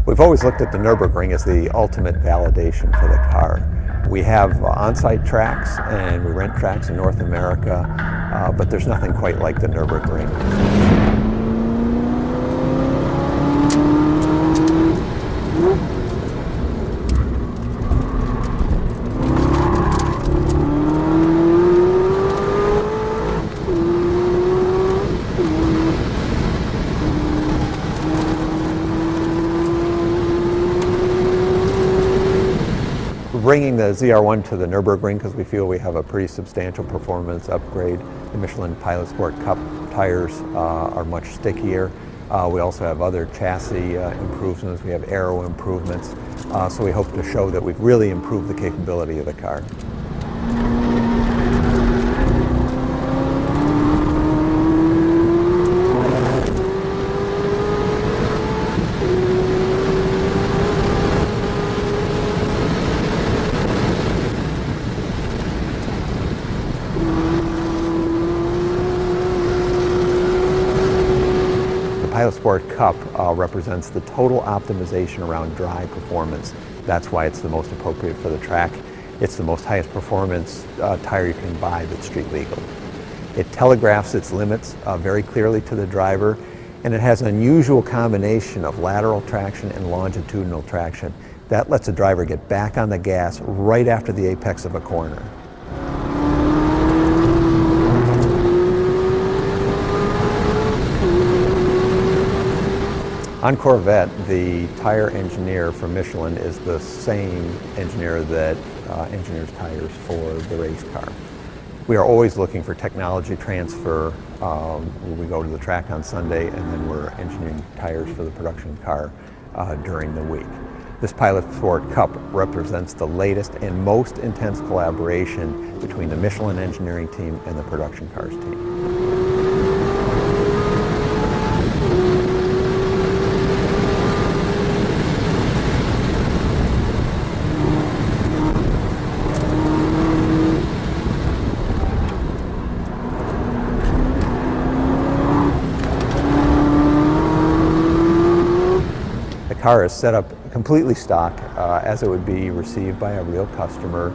We've always looked at the Nürburgring as the ultimate validation for the car. We have on-site tracks and we rent tracks in North America, but there's nothing quite like the Nürburgring. Bringing the ZR1 to the Nürburgring because we feel we have a pretty substantial performance upgrade. The Michelin Pilot Sport Cup tires are much stickier. We also have other chassis improvements. We have aero improvements. So we hope to show that we've really improved the capability of the car. Pilot Sport Cup represents the total optimization around dry performance. That's why it's the most appropriate for the track. It's the most highest performance tire you can buy that's street legal. It telegraphs its limits very clearly to the driver, and it has an unusual combination of lateral traction and longitudinal traction. That lets the driver get back on the gas right after the apex of a corner. On Corvette, the tire engineer from Michelin is the same engineer that engineers tires for the race car. We are always looking for technology transfer when we go to the track on Sunday, and then we're engineering tires for the production car during the week. This Pilot Sport Cup represents the latest and most intense collaboration between the Michelin engineering team and the production cars team. The car is set up completely stock as it would be received by a real customer.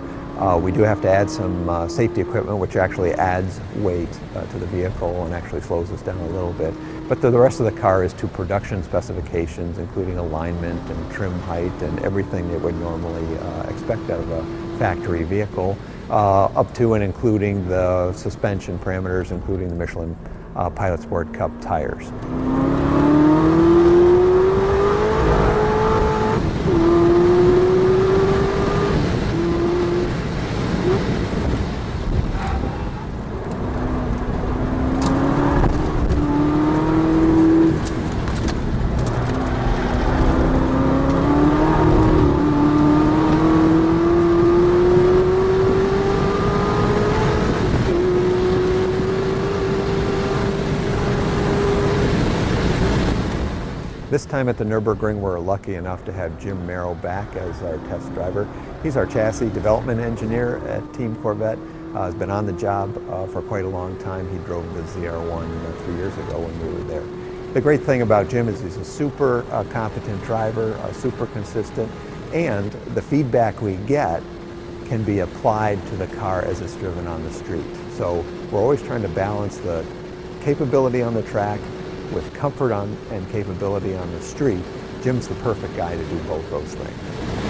We do have to add some safety equipment which actually adds weight to the vehicle and actually slows us down a little bit. But the rest of the car is to production specifications, including alignment and trim height and everything that would normally expect out of a factory vehicle, up to and including the suspension parameters, including the Michelin Pilot Sport Cup tires. This time at the Nürburgring, we're lucky enough to have Jim Merrill back as our test driver. He's our chassis development engineer at Team Corvette. Has been on the job for quite a long time. He drove the ZR1 3 years ago when we were there. The great thing about Jim is he's a super competent driver, super consistent, and the feedback we get can be applied to the car as it's driven on the street. So we're always trying to balance the capability on the track with comfort and capability on the street. Jim's the perfect guy to do both those things.